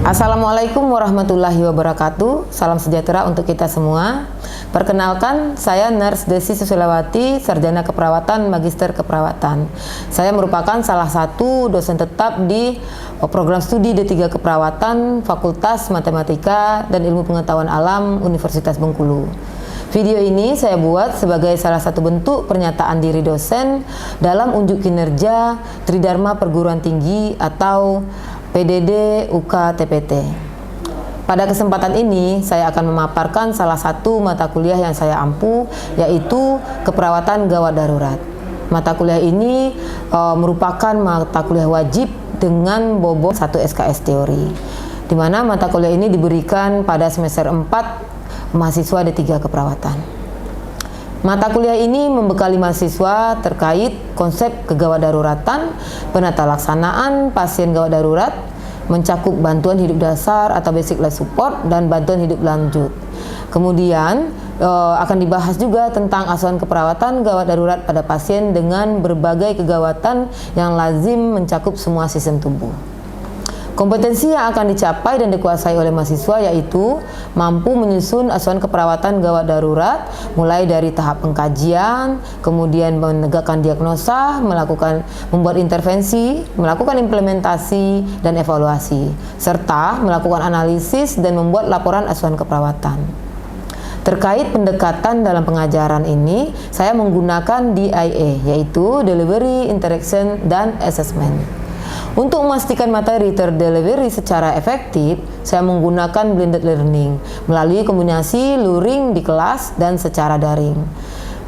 Assalamualaikum warahmatullahi wabarakatuh. Salam sejahtera untuk kita semua. Perkenalkan, saya Nurse Desi Susilawati, Sarjana Keperawatan, Magister Keperawatan. Saya merupakan salah satu dosen tetap di program studi D3 Keperawatan, Fakultas Matematika dan Ilmu Pengetahuan Alam, Universitas Bengkulu. Video ini saya buat sebagai salah satu bentuk pernyataan diri dosen dalam unjuk kinerja Tridharma Perguruan Tinggi atau PDD UK TPT. Pada kesempatan ini saya akan memaparkan salah satu mata kuliah yang saya ampu, yaitu keperawatan gawat darurat. Mata kuliah ini merupakan mata kuliah wajib dengan bobot 1 SKS teori, di mana mata kuliah ini diberikan pada semester 4 mahasiswa D3 keperawatan. Mata kuliah ini membekali mahasiswa terkait konsep kegawat daruratan, penata laksanaan pasien gawat darurat, mencakup bantuan hidup dasar atau basic life support dan bantuan hidup lanjut. Kemudian akan dibahas juga tentang asuhan keperawatan gawat darurat pada pasien dengan berbagai kegawatan yang lazim mencakup semua sistem tubuh. Kompetensi yang akan dicapai dan dikuasai oleh mahasiswa yaitu mampu menyusun asuhan keperawatan gawat darurat mulai dari tahap pengkajian, kemudian menegakkan diagnosa, membuat intervensi, melakukan implementasi dan evaluasi, serta melakukan analisis dan membuat laporan asuhan keperawatan. Terkait pendekatan dalam pengajaran ini, saya menggunakan DIA, yaitu Delivery, Interaction, dan Assessment. Untuk memastikan materi terdelivery secara efektif, saya menggunakan blended learning melalui kombinasi luring di kelas dan secara daring.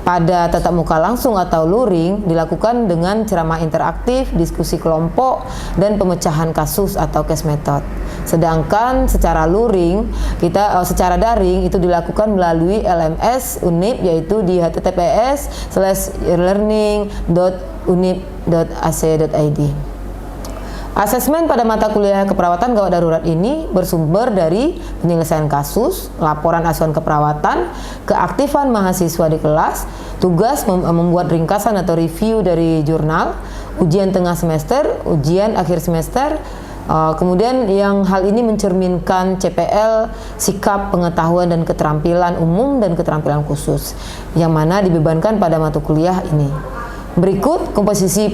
Pada tatap muka langsung atau luring dilakukan dengan ceramah interaktif, diskusi kelompok, dan pemecahan kasus atau case method. Sedangkan secara secara daring itu dilakukan melalui LMS Unip, yaitu di https://learning.unip.ac.id. Asesmen pada mata kuliah keperawatan gawat darurat ini bersumber dari penyelesaian kasus, laporan asuhan keperawatan, keaktifan mahasiswa di kelas, tugas membuat ringkasan atau review dari jurnal, ujian tengah semester, ujian akhir semester. Kemudian yang hal ini mencerminkan CPL, sikap, pengetahuan dan keterampilan umum dan keterampilan khusus yang mana dibebankan pada mata kuliah ini. Berikut komposisi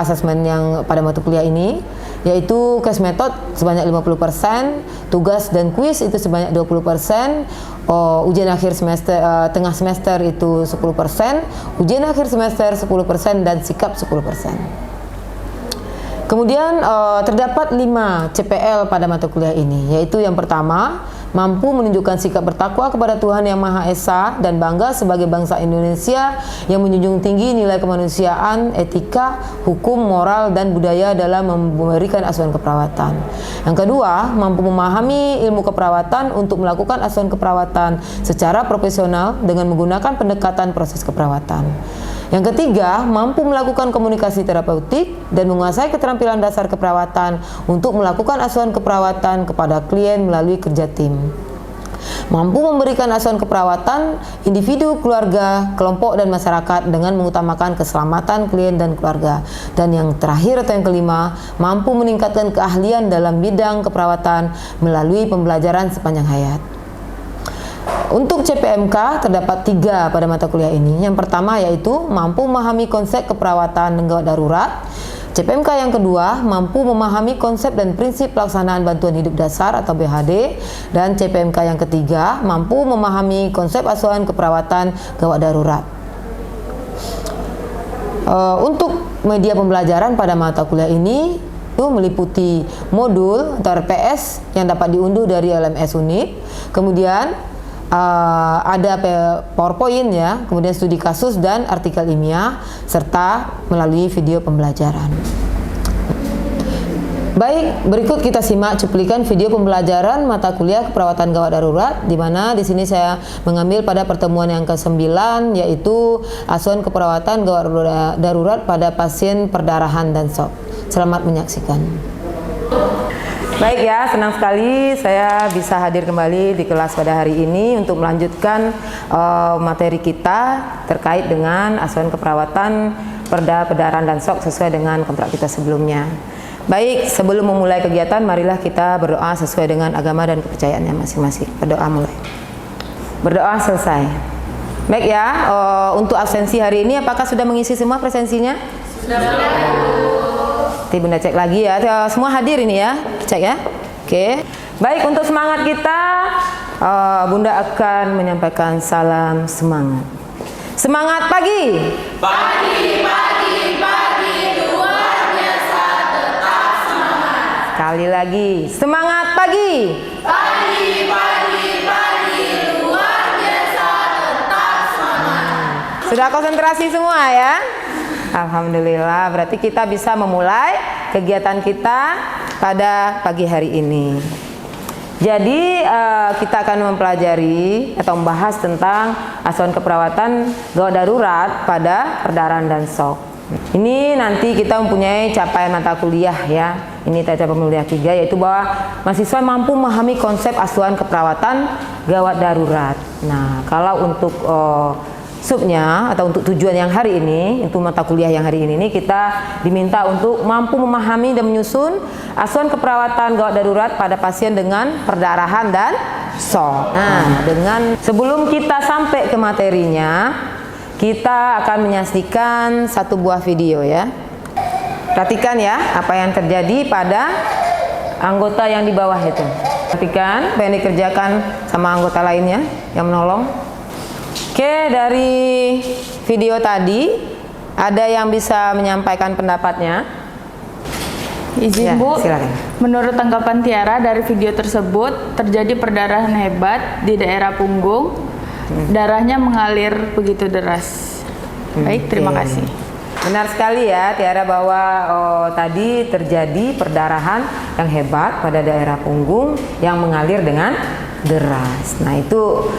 asesmen yang pada mata kuliah ini, yaitu case method sebanyak 50%, tugas dan kuis itu sebanyak 20%, ujian akhir semester tengah semester itu 10%, ujian akhir semester 10% dan sikap 10%. Kemudian terdapat 5 CPL pada mata kuliah ini, yaitu yang pertama, mampu menunjukkan sikap bertakwa kepada Tuhan Yang Maha Esa dan bangga sebagai bangsa Indonesia yang menjunjung tinggi nilai kemanusiaan, etika, hukum, moral, dan budaya dalam memberikan asuhan keperawatan. Yang kedua, mampu memahami ilmu keperawatan untuk melakukan asuhan keperawatan secara profesional dengan menggunakan pendekatan proses keperawatan. Yang ketiga, mampu melakukan komunikasi terapeutik dan menguasai keterampilan dasar keperawatan untuk melakukan asuhan keperawatan kepada klien melalui kerja tim. Mampu memberikan asuhan keperawatan individu, keluarga, kelompok, dan masyarakat dengan mengutamakan keselamatan klien dan keluarga. Dan yang terakhir atau yang kelima, mampu meningkatkan keahlian dalam bidang keperawatan melalui pembelajaran sepanjang hayat. Untuk CPMK terdapat 3 pada mata kuliah ini. Yang pertama yaitu mampu memahami konsep keperawatan gawat darurat. CPMK yang kedua mampu memahami konsep dan prinsip pelaksanaan bantuan hidup dasar atau BHD. Dan CPMK yang ketiga mampu memahami konsep asuhan keperawatan gawat darurat. Untuk media pembelajaran pada mata kuliah ini itu meliputi modul atau RPS yang dapat diunduh dari LMS Unip. Kemudian ada PowerPoint ya, kemudian studi kasus dan artikel ilmiah serta melalui video pembelajaran. Baik, berikut kita simak cuplikan video pembelajaran mata kuliah keperawatan gawat darurat, di mana di sini saya mengambil pada pertemuan yang ke-9 yaitu asuhan keperawatan gawat darurat pada pasien perdarahan dan shock. Selamat menyaksikan. Baik ya, senang sekali saya bisa hadir kembali di kelas pada hari ini untuk melanjutkan materi kita terkait dengan asuhan keperawatan perdarahan dan shock sesuai dengan kontrak kita sebelumnya. Baik, sebelum memulai kegiatan, marilah kita berdoa sesuai dengan agama dan kepercayaannya masing-masing. Berdoa mulai. Berdoa selesai. Baik ya, untuk absensi hari ini apakah sudah mengisi semua presensinya? Sudah. Nanti Bunda cek lagi ya. Semua hadir ini ya, cek ya. Oke. Baik, untuk semangat kita, Bunda akan menyampaikan salam semangat. Semangat pagi. Pagi, pagi, pagi, luar biasa tetap semangat. Sekali lagi, semangat pagi. Pagi, pagi, pagi, luar biasa tetap semangat. Sudah konsentrasi semua ya? Alhamdulillah, berarti kita bisa memulai kegiatan kita pada pagi hari ini. Jadi kita akan mempelajari atau membahas tentang asuhan keperawatan gawat darurat pada perdarahan dan shock. Ini nanti kita mempunyai capaian mata kuliah ya. Ini capaian kuliah 3, yaitu bahwa mahasiswa mampu memahami konsep asuhan keperawatan gawat darurat. Nah, kalau untuk subnya atau untuk tujuan yang hari ini, untuk mata kuliah yang hari ini kita diminta untuk mampu memahami dan menyusun asuhan keperawatan gawat darurat pada pasien dengan perdarahan dan shock. Nah, sebelum kita sampai ke materinya, kita akan menyaksikan satu buah video ya. Perhatikan ya apa yang terjadi pada anggota yang di bawah itu. Perhatikan apa yang dikerjakan sama anggota lainnya yang menolong. Oke, dari video tadi ada yang bisa menyampaikan pendapatnya? Izin ya, Bu, silakan. Menurut tanggapan Tiara dari video tersebut terjadi perdarahan hebat di daerah punggung, darahnya mengalir begitu deras. Baik, terima kasih. Benar sekali ya Tiara bahwa tadi terjadi perdarahan yang hebat pada daerah punggung yang mengalir dengan deras. Nah itu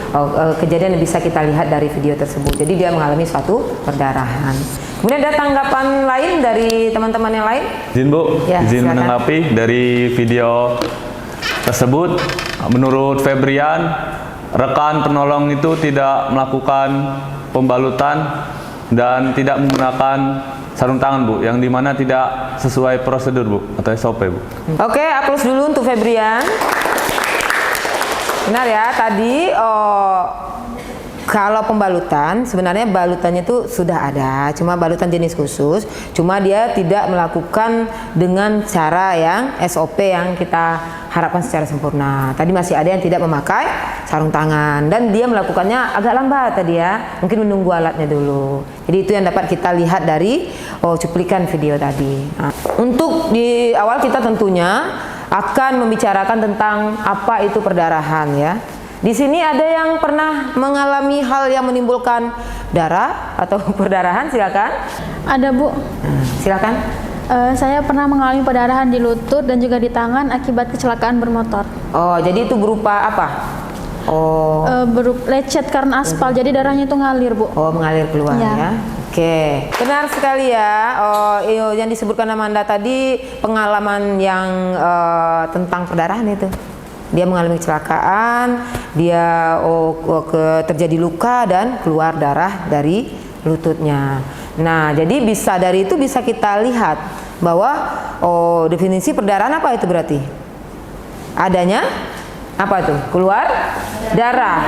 kejadian yang bisa kita lihat dari video tersebut. Jadi dia mengalami suatu perdarahan. Kemudian ada tanggapan lain dari teman-teman yang lain? Izin Bu, ya, izin silakan. menanggapi dari video tersebut. Menurut Febrian, rekan penolong itu tidak melakukan pembalutan dan tidak menggunakan sarung tangan Bu, yang dimana tidak sesuai prosedur Bu atau SOP Bu. Oke, aplaus dulu untuk Febrian. Benar ya, tadi kalau pembalutan sebenarnya balutannya itu sudah ada, cuma balutan jenis khusus, cuma dia tidak melakukan dengan cara yang SOP yang kita harapkan secara sempurna. Tadi masih ada yang tidak memakai sarung tangan dan dia melakukannya agak lambat tadi ya, mungkin menunggu alatnya dulu. Jadi itu yang dapat kita lihat dari cuplikan video tadi. Nah, untuk di awal kita tentunya akan membicarakan tentang apa itu perdarahan ya. Di sini ada yang pernah mengalami hal yang menimbulkan darah atau perdarahan, silakan. Ada Bu. Silakan. Saya pernah mengalami perdarahan di lutut dan juga di tangan akibat kecelakaan bermotor. Oh, jadi itu berupa apa? Oh. Berupa lecet karena aspal, jadi darahnya itu ngalir Bu. Oh, mengalir keluar ya. Oke, benar sekali ya. Yang disebutkan Amanda tadi pengalaman yang tentang perdarahan itu. Dia mengalami kecelakaan, dia terjadi luka dan keluar darah dari lututnya. Nah, jadi dari itu bisa kita lihat bahwa definisi perdarahan apa itu berarti? Adanya apa tuh? Keluar darah.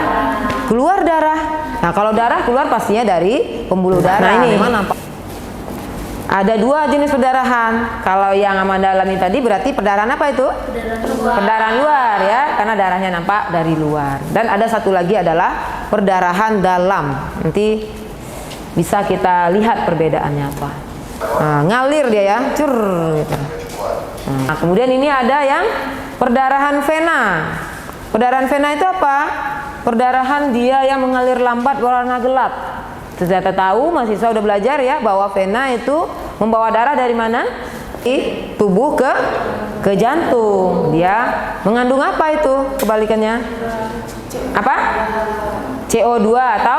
Keluar darah. Nah, kalau darah keluar pastinya dari pembuluh darah. Nah, ini mana Pak? Ada dua jenis perdarahan. Kalau yang Amanda alami tadi berarti perdarahan apa itu? Perdarahan luar ya, karena darahnya nampak dari luar. Dan ada satu lagi adalah perdarahan dalam. Nanti bisa kita lihat perbedaannya apa. Nah, ngalir dia ya, cur gitu. Nah, kemudian ini ada yang perdarahan vena. Perdarahan vena itu apa? Perdarahan dia yang mengalir lambat warna gelap. Ternyata tahu, mahasiswa udah belajar ya bahwa vena itu membawa darah dari mana? Di tubuh ke jantung. Dia mengandung apa itu? Kebalikannya apa? CO2 atau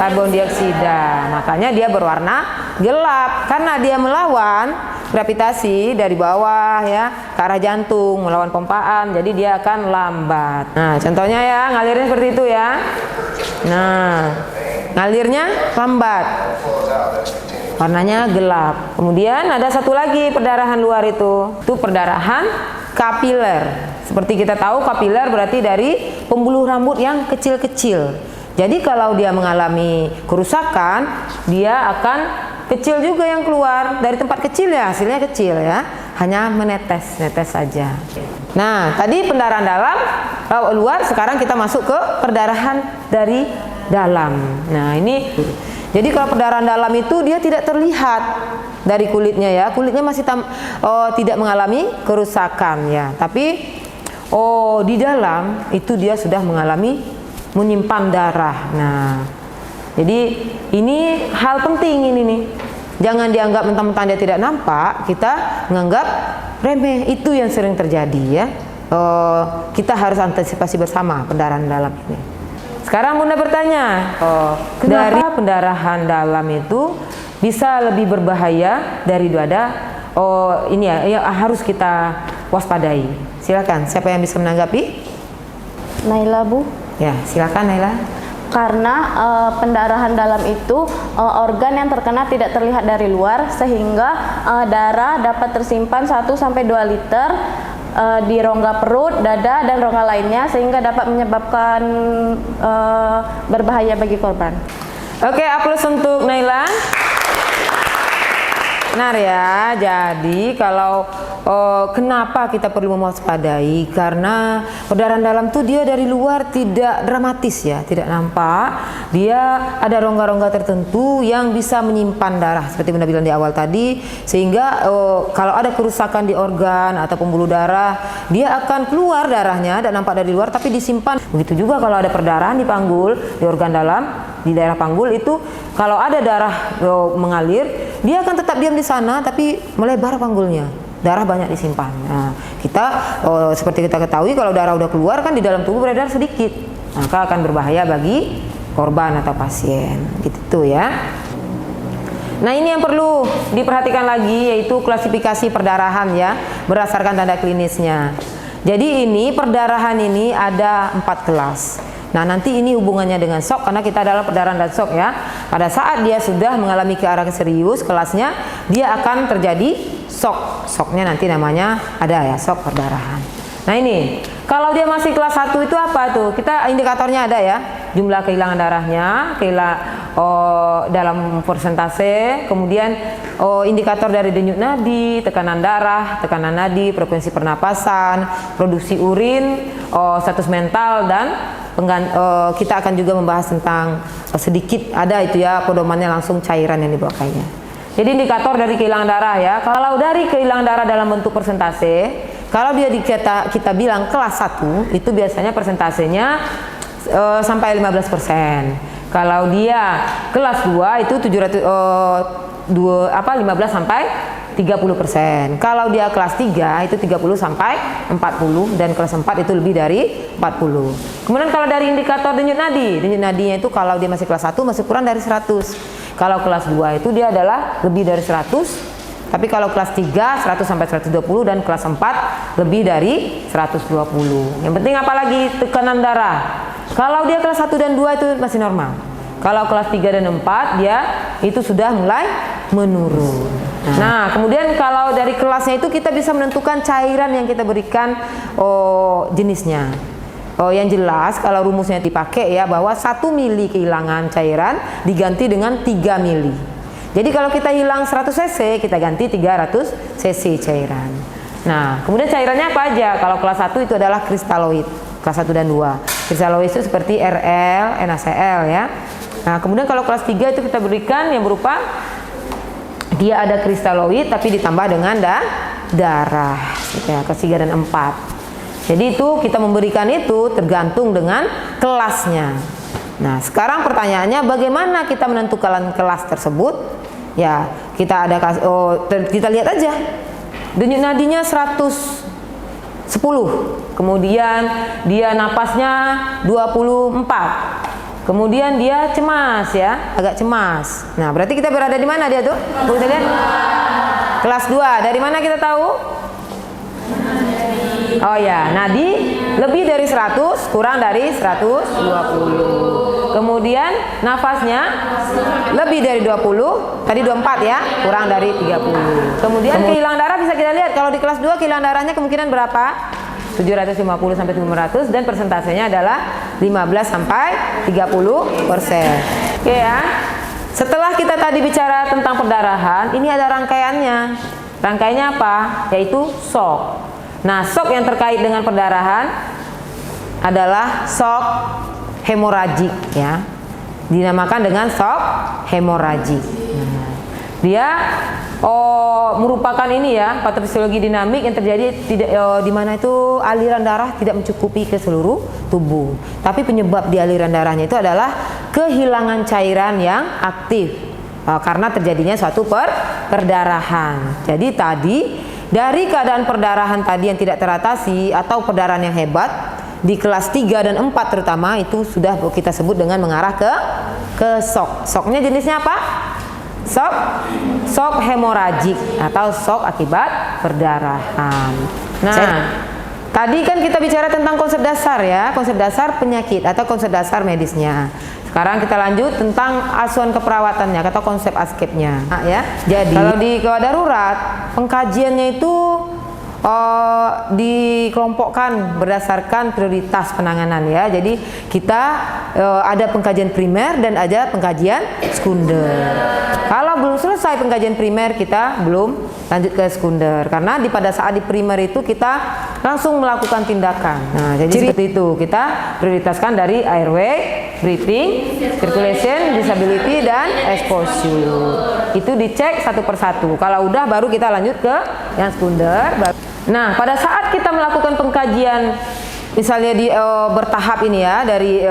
karbon dioksida. Makanya dia berwarna gelap karena dia melawan gravitasi dari bawah ya ke arah jantung, melawan pompaan. Jadi dia akan lambat. Nah, contohnya ya ngalirnya seperti itu ya. Nah, ngalirnya lambat. warnanya gelap. Kemudian ada satu lagi perdarahan luar itu perdarahan kapiler. Seperti kita tahu kapiler berarti dari pembuluh rambut yang kecil-kecil. Jadi kalau dia mengalami kerusakan, dia akan kecil juga yang keluar dari tempat kecil ya, hasilnya kecil ya, hanya netes saja. Nah, tadi pendarahan dalam luar, sekarang kita masuk ke perdarahan dari dalam. Nah, ini jadi kalau perdarahan dalam itu dia tidak terlihat dari kulitnya ya, kulitnya masih tidak mengalami kerusakan ya, tapi di dalam itu dia sudah mengalami menyimpan darah. Nah, jadi ini hal penting ini nih. Jangan dianggap mentang-mentang dia tidak nampak, kita menganggap remeh. Itu yang sering terjadi ya. Kita harus antisipasi bersama pendarahan dalam ini. Sekarang Bunda bertanya, dari pendarahan dalam itu bisa lebih berbahaya daripada ini ya, harus kita waspadai. Silakan, siapa yang bisa menanggapi? Naila, Bu. Ya, silakan Naila. Karena pendarahan dalam itu organ yang terkena tidak terlihat dari luar, sehingga darah dapat tersimpan 1-2 liter di rongga perut, dada, dan rongga lainnya, sehingga dapat menyebabkan berbahaya bagi korban. Oke, aplaus untuk Naila. Benar ya, jadi kalau kenapa kita perlu mewaspadai, karena perdarahan dalam tuh dia dari luar tidak dramatis ya, tidak nampak, dia ada rongga-rongga tertentu yang bisa menyimpan darah seperti Bunda bilang di awal tadi, sehingga kalau ada kerusakan di organ atau pembuluh darah, dia akan keluar darahnya dan nampak dari luar tapi disimpan. Begitu juga kalau ada perdarahan di panggul, di organ dalam, di daerah panggul itu kalau ada darah mengalir, dia akan tetap diam di sana tapi melebar panggulnya, darah banyak disimpan. Nah, kita seperti kita ketahui kalau darah udah keluar kan di dalam tubuh beredar sedikit, maka akan berbahaya bagi korban atau pasien, gitu ya. Nah, ini yang perlu diperhatikan lagi, yaitu klasifikasi perdarahan ya, berdasarkan tanda klinisnya. Jadi ini perdarahan ini ada 4 kelas. Nah, nanti ini hubungannya dengan shock, karena kita adalah perdarahan dan shock ya. Pada saat dia sudah mengalami ke arah serius kelasnya, dia akan terjadi shock. Shocknya nanti namanya ada ya, shock perdarahan. Nah, ini kalau dia masih kelas 1 itu apa tuh? Kita indikatornya ada ya, jumlah kehilangan darahnya, dalam persentase, kemudian indikator dari denyut nadi, tekanan darah, tekanan nadi, frekuensi pernapasan, produksi urin, status mental, dan kita akan juga membahas tentang sedikit ada itu ya pedomannya langsung cairan yang dibawanya. Jadi indikator dari kehilangan darah ya. Kalau dari kehilangan darah dalam bentuk persentase, kalau dia kita bilang kelas 1 itu biasanya persentasenya sampai 15%. Kalau dia kelas 2 itu 15 sampai 30%. Kalau dia kelas 3 itu 30 sampai 40, dan kelas 4 itu lebih dari 40. Kemudian kalau dari indikator denyut nadinya itu kalau dia masih kelas 1 masih kurang dari 100. Kalau kelas 2 itu dia adalah lebih dari 100. Tapi kalau kelas 3 100 sampai 120, dan kelas 4 lebih dari 120. Yang penting apalagi tekanan darah. Kalau dia kelas 1 dan 2 itu masih normal. Kalau kelas 3 dan 4 dia itu sudah mulai menurun. Nah, kemudian kalau dari kelasnya itu kita bisa menentukan cairan yang kita berikan jenisnya. Yang jelas kalau rumusnya dipakai ya, bahwa 1 mili kehilangan cairan diganti dengan 3 mili. Jadi kalau kita hilang 100 cc, kita ganti 300 cc cairan. Nah, kemudian cairannya apa aja? Kalau kelas 1 itu adalah kristaloid, kelas 1 dan 2. Kristaloid itu seperti RL, NaCl ya. Nah, kemudian kalau kelas 3 itu kita berikan yang berupa dia ada kristaloid tapi ditambah dengan darah ya, kelas 3 dan 4. Jadi itu kita memberikan itu tergantung dengan kelasnya. Nah, sekarang pertanyaannya bagaimana kita menentukan kelas tersebut? Ya, kita kita lihat aja. Denyut nadinya 110. Kemudian dia napasnya 24. Kemudian dia cemas ya, agak cemas. Nah, berarti kita berada di mana dia tuh? Kita lihat. Kelas 2. Dari mana kita tahu? Oh ya, nadi lebih dari 100, kurang dari 120. Kemudian nafasnya lebih dari 20, tadi 24 ya, kurang dari 30. Kemudian kehilangan darah bisa kita lihat, kalau di kelas 2 kehilangan darahnya kemungkinan berapa? 750 sampai 700 dan persentasenya adalah 15 sampai 30%. Oke ya. Setelah kita tadi bicara tentang perdarahan, ini ada rangkaiannya. Rangkaiannya apa? Yaitu shock. Nah, shock yang terkait dengan perdarahan adalah shock hemoragik ya. Dinamakan dengan shock hemoragik. Nah, dia merupakan ini ya, patofisiologi dinamik yang terjadi di mana itu aliran darah tidak mencukupi ke seluruh tubuh. Tapi penyebab di aliran darahnya itu adalah kehilangan cairan yang aktif karena terjadinya suatu perdarahan. Jadi tadi dari keadaan perdarahan tadi yang tidak teratasi atau perdarahan yang hebat di kelas 3 dan 4 terutama itu sudah kita sebut dengan mengarah ke shock. Shocknya jenisnya apa? Shock hemoragik atau shock akibat perdarahan. Nah, tadi kan kita bicara tentang konsep dasar ya, konsep dasar penyakit atau konsep dasar medisnya. Sekarang kita lanjut tentang asuhan keperawatannya atau konsep askepnya. Nah, ya. Jadi kalau di gawat darurat pengkajiannya itu dikelompokkan berdasarkan prioritas penanganan ya. Jadi kita ada pengkajian primer dan ada pengkajian sekunder. Kalau belum selesai pengkajian primer kita belum lanjut ke sekunder karena pada saat di primer itu kita langsung melakukan tindakan. Nah, jadi seperti itu kita prioritaskan dari airway, breathing, circulation, disability dan exposure. Itu dicek satu persatu. Kalau udah baru kita lanjut ke yang sekunder. Nah, pada saat kita melakukan pengkajian misalnya di bertahap ini ya dari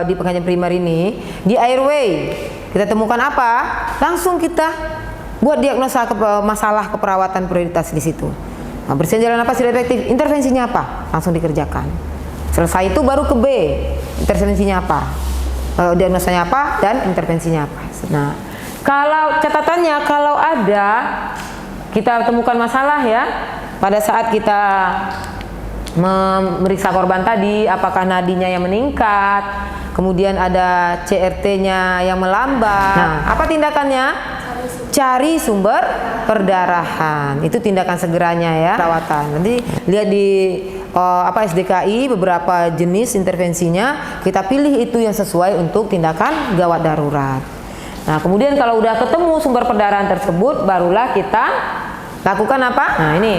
di pengkajian primer ini di airway kita temukan apa? Langsung kita buat diagnosa masalah keperawatan prioritas di situ. Nah, bersihin jalan napas tidak efektif, intervensinya apa? Langsung dikerjakan. Selesai itu baru ke B, intervensinya apa? Diagnosanya apa dan intervensinya apa? Nah, kalau catatannya kalau ada kita temukan masalah ya pada saat kita memeriksa korban tadi, apakah nadinya yang meningkat, kemudian ada CRT-nya yang melambat. Nah, apa tindakannya? Cari sumber perdarahan. Itu tindakan segeranya ya, perawatan. Nanti lihat di SDKI beberapa jenis intervensinya, kita pilih itu yang sesuai untuk tindakan gawat darurat. Nah, kemudian kalau udah ketemu sumber perdarahan tersebut, barulah kita lakukan apa? Nah, ini.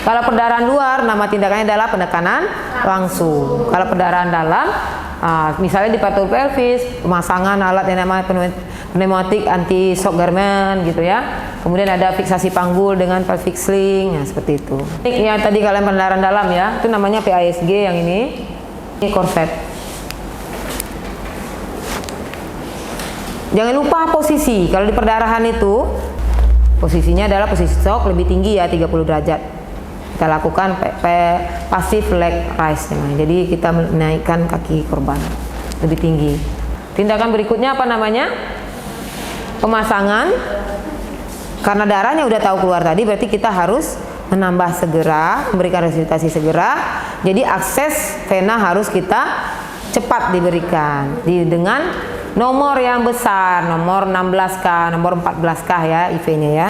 Kalau perdarahan luar, nama tindakannya adalah pendekanan langsung. Kalau perdarahan dalam, misalnya di paru pelvis, pemasangan alat yang namanya pneumatik anti shock garment gitu ya. Kemudian ada fiksasi panggul dengan pelvic sling, ya seperti itu. Ini yang tadi kalian perdarahan dalam ya, itu namanya PASG yang ini korset. Jangan lupa posisi. Kalau di perdarahan itu posisinya adalah posisi shock lebih tinggi ya 30 derajat. Kita lakukan passive leg raise namanya. Jadi kita menaikkan kaki korban lebih tinggi. Tindakan berikutnya apa namanya? Pemasangan. Karena darahnya udah tahu keluar tadi, berarti kita harus menambah segera, memberikan resusitasi segera. Jadi akses vena harus kita cepat diberikan dengan nomor yang besar, nomor 16K, nomor 14K ya IV-nya ya.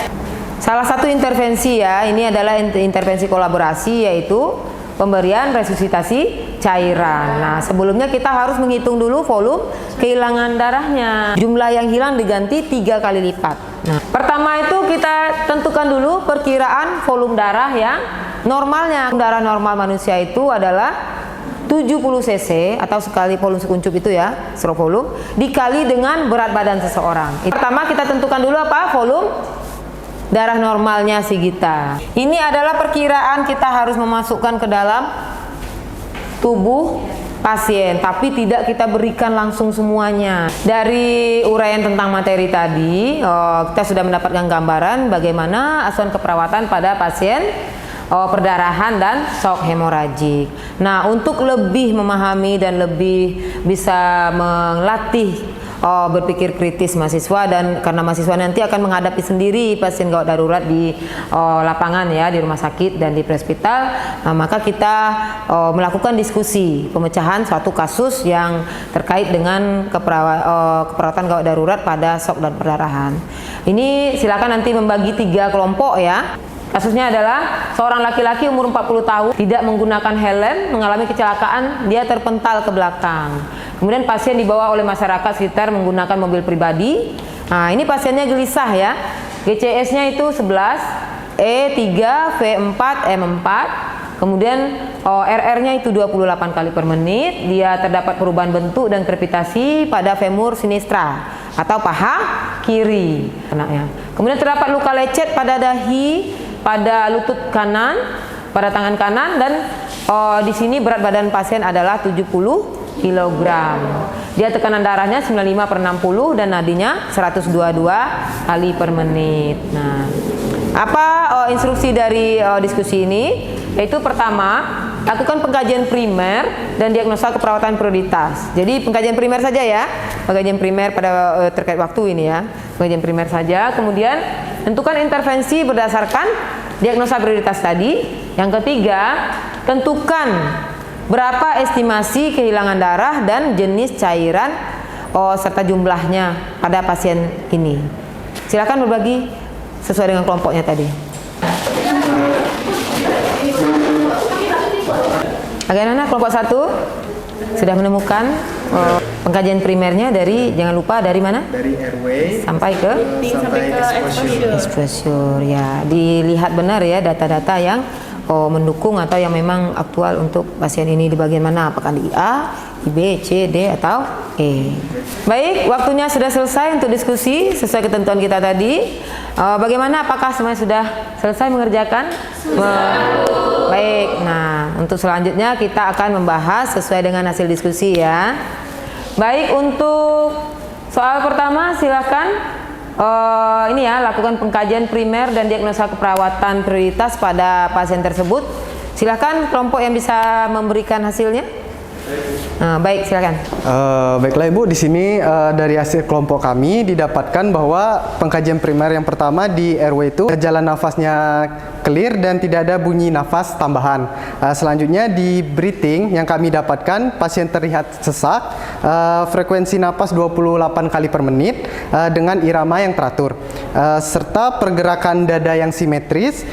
Salah satu intervensi ya, ini adalah intervensi kolaborasi yaitu pemberian resusitasi cairan. Nah, sebelumnya kita harus menghitung dulu volume kehilangan darahnya. Jumlah yang hilang diganti 3 kali lipat. Nah, pertama itu kita tentukan dulu perkiraan volume darah yang normalnya. Darah normal manusia itu adalah 70 cc atau sekali volume sekuncup itu ya, stroke volume dikali dengan berat badan seseorang. Pertama kita tentukan dulu apa? Volume darah normalnya si Gita. Ini adalah perkiraan kita harus memasukkan ke dalam tubuh pasien, tapi tidak kita berikan langsung semuanya. Dari uraian tentang materi tadi, kita sudah mendapatkan gambaran bagaimana asuhan keperawatan pada pasien perdarahan dan shock hemoragik. Nah, untuk lebih memahami dan lebih bisa melatih berpikir kritis mahasiswa, dan karena mahasiswa nanti akan menghadapi sendiri pasien gawat darurat di lapangan ya, di rumah sakit dan di prehospital, maka kita melakukan diskusi pemecahan suatu kasus yang terkait dengan keperawatan gawat darurat pada shock dan perdarahan. Ini silakan nanti membagi 3 kelompok ya. Kasusnya adalah seorang laki-laki umur 40 tahun tidak menggunakan helm, mengalami kecelakaan, dia terpental ke belakang. Kemudian pasien dibawa oleh masyarakat sekitar menggunakan mobil pribadi. Nah, ini pasiennya gelisah ya. GCS-nya itu 11, E3, V4, M4. Kemudian RR-nya itu 28 kali per menit. Dia terdapat perubahan bentuk dan krepitasi pada femur sinistra atau paha kiri anaknya. Kemudian terdapat luka lecet pada dahi, pada lutut kanan, pada tangan kanan, dan di sini berat badan pasien adalah 70 kg. Dia tekanan darahnya 95/60 dan nadinya 122 kali per menit. Nah, apa instruksi dari diskusi ini? Yaitu pertama, lakukan pengkajian primer dan diagnosa keperawatan prioritas. Jadi pengkajian primer saja ya, pengkajian primer pada terkait waktu ini ya, pengkajian primer saja. Kemudian tentukan intervensi berdasarkan diagnosa prioritas tadi. Yang ketiga, tentukan berapa estimasi kehilangan darah dan jenis cairan serta jumlahnya pada pasien ini. Silakan berbagi sesuai dengan kelompoknya tadi. Bagaimana kelompok 1? Sudah menemukan pengkajian primernya dari, jangan lupa dari mana? Dari airway sampai ke exposure ya. Dilihat benar ya data-data yang mendukung atau yang memang aktual untuk pasien ini di bagian mana, apakah di A, di B, C, D atau E. Baik, waktunya sudah selesai untuk diskusi sesuai ketentuan kita tadi. Bagaimana, apakah semuanya sudah selesai mengerjakan? Baik, nah untuk selanjutnya kita akan membahas sesuai dengan hasil diskusi ya. Baik, untuk soal pertama silakan. Ini ya, lakukan pengkajian primer dan diagnosa keperawatan prioritas pada pasien tersebut. Silakan kelompok yang bisa memberikan hasilnya. Baik, silakan. Baiklah Ibu, di sini dari hasil kelompok kami didapatkan bahwa pengkajian primer yang pertama di airway itu jalan nafasnya clear dan tidak ada bunyi nafas tambahan. Selanjutnya di breathing yang kami dapatkan pasien terlihat sesak, frekuensi napas 28 kali per menit dengan irama yang teratur, serta pergerakan dada yang simetris,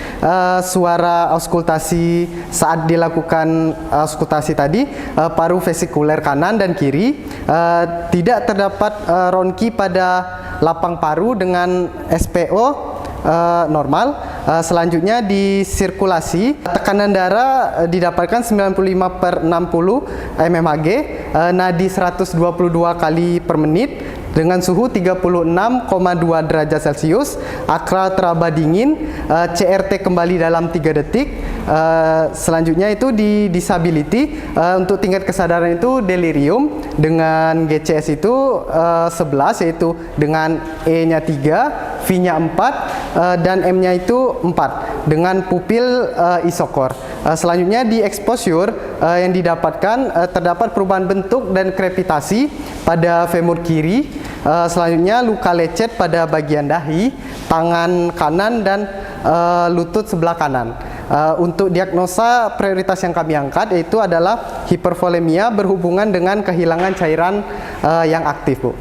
suara auskultasi saat dilakukan auskultasi tadi, paru vesikuler kanan dan kiri, tidak terdapat ronki pada lapang paru dengan SPO normal. Selanjutnya di sirkulasi, tekanan darah didapatkan 95/60 mmHg, nadi 122 kali per menit dengan suhu 36,2 derajat Celcius, akra teraba dingin, CRT kembali dalam 3 detik. Selanjutnya itu di disability, untuk tingkat kesadaran itu delirium dengan GCS itu 11, yaitu dengan E-nya 3, V-nya 4, dan M-nya itu 4 dengan pupil isokor. Selanjutnya di exposure yang didapatkan terdapat perubahan bentuk dan krepitasi pada femur kiri. Selanjutnya luka lecet pada bagian dahi, tangan kanan dan lutut sebelah kanan. Untuk diagnosa prioritas yang kami angkat yaitu adalah hipervolemia berhubungan dengan kehilangan cairan yang aktif, Bu.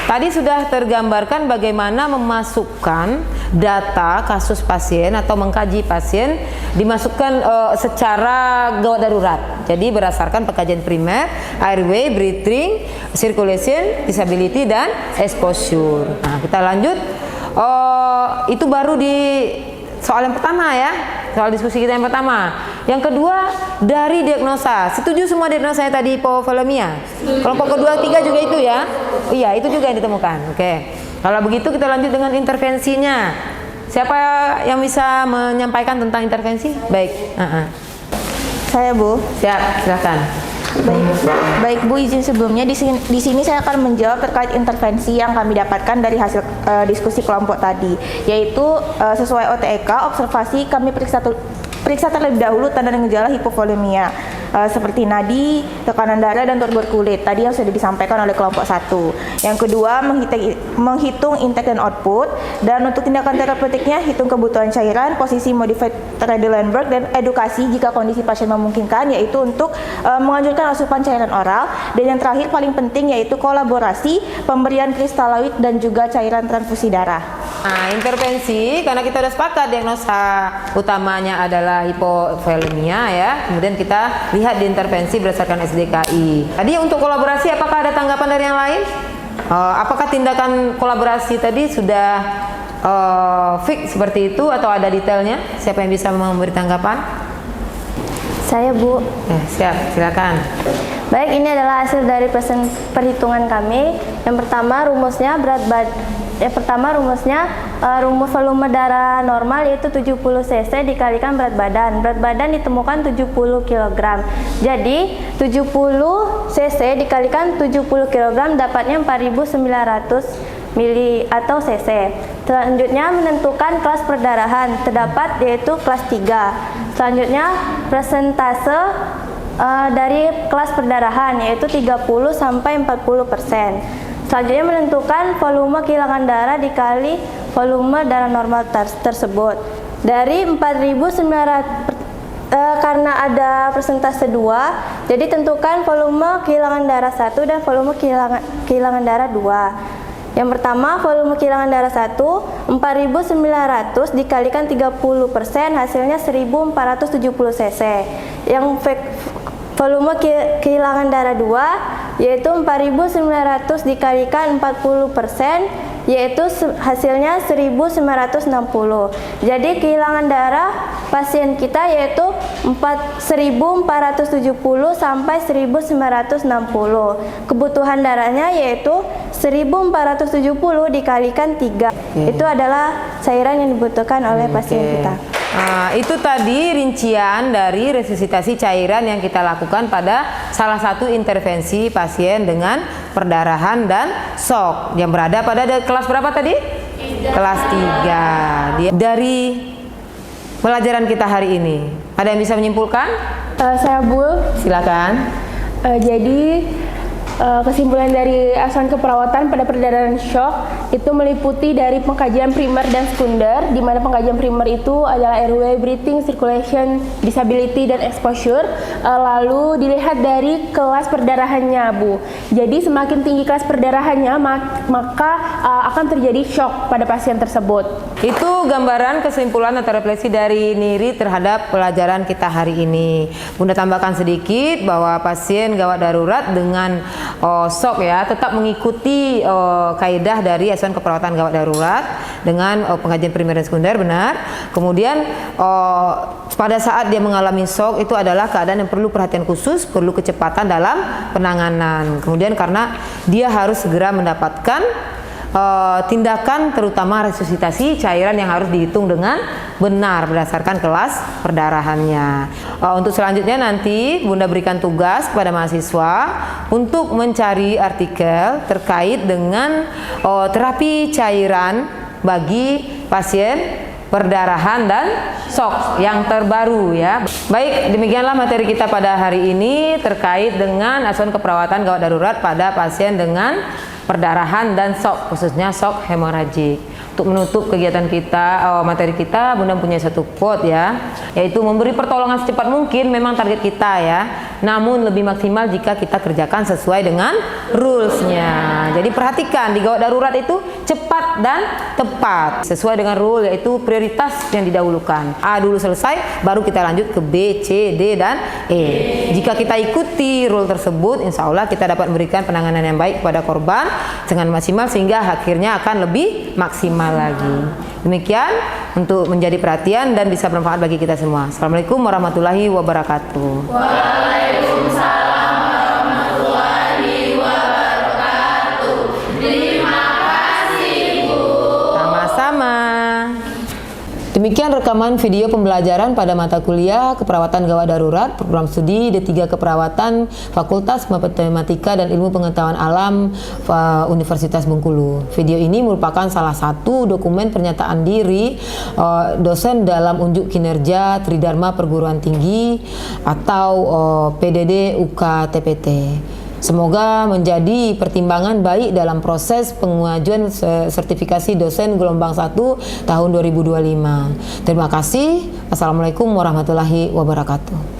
Tadi sudah tergambarkan bagaimana memasukkan data kasus pasien atau mengkaji pasien, dimasukkan secara gawat darurat. Jadi berdasarkan pengkajian primer, airway, breathing, circulation, disability, dan exposure. Nah, kita lanjut. Itu baru di soal yang pertama ya, soal diskusi kita yang pertama. Yang kedua, dari diagnosa. Setuju semua diagnosanya tadi hipovolemia? Kelompok kedua, tiga juga itu ya? Iya, itu juga yang ditemukan. Oke. Kalau begitu kita lanjut dengan intervensinya. Siapa yang bisa menyampaikan tentang intervensi? Baik. Saya, Bu. Siap, silakan. Baik Bu, izin sebelumnya di sini saya akan menjawab terkait intervensi yang kami dapatkan dari hasil diskusi kelompok tadi, yaitu sesuai OTEK observasi kami periksa terlebih dahulu tanda dan gejala hipovolemia. seperti nadi, tekanan darah, dan tuberkulit tadi yang sudah disampaikan oleh kelompok 1. Yang kedua, menghitung intake dan output, dan untuk tindakan terapeutiknya hitung kebutuhan cairan, posisi modified Trendelenburg, dan edukasi jika kondisi pasien memungkinkan, yaitu untuk menganjurkan asupan cairan oral, dan yang terakhir paling penting yaitu kolaborasi pemberian kristaloid dan juga cairan transfusi darah. Nah, intervensi karena kita sudah sepakat diagnosa utamanya adalah hipovolemia ya. Kemudian kita lihat di intervensi berdasarkan SDKI. Tadi untuk kolaborasi apakah ada tanggapan dari yang lain? Apakah tindakan kolaborasi tadi sudah fix seperti itu atau ada detailnya? Siapa yang bisa memberi tanggapan? Saya, Bu. Siap, silakan. Baik, ini adalah hasil dari perhitungan kami. Yang pertama rumusnya rumus volume darah normal yaitu 70 cc dikalikan berat badan. Berat badan ditemukan 70 kg. Jadi 70 cc dikalikan 70 kg dapatnya 4.900 mili atau cc. Selanjutnya menentukan kelas perdarahan terdapat yaitu kelas 3. Selanjutnya persentase dari kelas perdarahan yaitu 30 sampai 40%. Selanjutnya menentukan volume kehilangan darah dikali volume darah normal tersebut. Dari 4.900 karena ada persentase 2, jadi tentukan volume kehilangan darah 1 dan volume kehilangan darah 2. Yang pertama, volume kehilangan darah 1 4.900 dikalikan 30% hasilnya 1.470 cc. Yang volume kehilangan darah 2 yaitu 4.900 dikalikan 40% yaitu hasilnya 1.960. Jadi kehilangan darah pasien kita yaitu 1.470 sampai 1.960. Kebutuhan darahnya yaitu 1.470 dikalikan 3. Itu adalah cairan yang dibutuhkan oleh pasien kita. Nah, itu tadi rincian dari resusitasi cairan yang kita lakukan pada salah satu intervensi pasien dengan perdarahan dan shock yang berada pada kelas berapa tadi? Kelas 3. Dari pelajaran kita hari ini, ada yang bisa menyimpulkan? Saya Bu. Silakan. Jadi kesimpulan dari asuhan keperawatan pada perdarahan shock itu meliputi dari pengkajian primer dan sekunder, di mana pengkajian primer itu adalah airway, breathing, circulation, disability, dan exposure. Lalu dilihat dari kelas perdarahannya, Bu. Jadi semakin tinggi kelas perdarahannya, maka akan terjadi shock pada pasien tersebut. Itu gambaran kesimpulan atau refleksi dari NIRI terhadap pelajaran kita hari ini. Bunda tambahkan sedikit bahwa pasien gawat darurat dengan shock ya tetap mengikuti kaidah dari asuhan keperawatan gawat darurat dengan pengkajian primer dan sekunder, benar. Kemudian pada saat dia mengalami shock itu adalah keadaan yang perlu perhatian khusus, perlu kecepatan dalam penanganan. Kemudian karena dia harus segera mendapatkan tindakan terutama resusitasi cairan yang harus dihitung dengan benar berdasarkan kelas perdarahannya. Untuk selanjutnya nanti Bunda berikan tugas kepada mahasiswa untuk mencari artikel terkait dengan terapi cairan bagi pasien perdarahan dan shock yang terbaru ya. Baik, demikianlah materi kita pada hari ini terkait dengan asuhan keperawatan gawat darurat pada pasien dengan perdarahan dan shock, khususnya shock hemoragik. Untuk menutup kegiatan kita, materi kita, Bunda punya satu quote ya, yaitu memberi pertolongan secepat mungkin memang target kita ya, namun lebih maksimal jika kita kerjakan sesuai dengan rules-nya. Jadi perhatikan di gawat darurat itu cepat dan tepat sesuai dengan rule, yaitu prioritas yang didahulukan. A dulu selesai, baru kita lanjut ke B, C, D, dan E. Jika kita ikuti rule tersebut, insya Allah kita dapat memberikan penanganan yang baik kepada korban dengan maksimal sehingga akhirnya akan lebih maksimal lagi. Demikian untuk menjadi perhatian dan bisa bermanfaat bagi kita semua. Assalamualaikum warahmatullahi wabarakatuh. Waalaikumsalam warahmatullahi wabarakatuh. Terima kasih, Bu. Sama-sama. Demikian Demikian rekaman video pembelajaran pada mata kuliah Keperawatan Gawat Darurat, program studi D3 Keperawatan, Fakultas Matematika dan Ilmu Pengetahuan Alam Universitas Bengkulu. Video ini merupakan salah satu dokumen pernyataan diri dosen dalam unjuk kinerja Tridharma Perguruan Tinggi atau PDD UK TPT. Semoga menjadi pertimbangan baik dalam proses pengajuan sertifikasi dosen gelombang 1 tahun 2025. Terima kasih. Wassalamualaikum warahmatullahi wabarakatuh.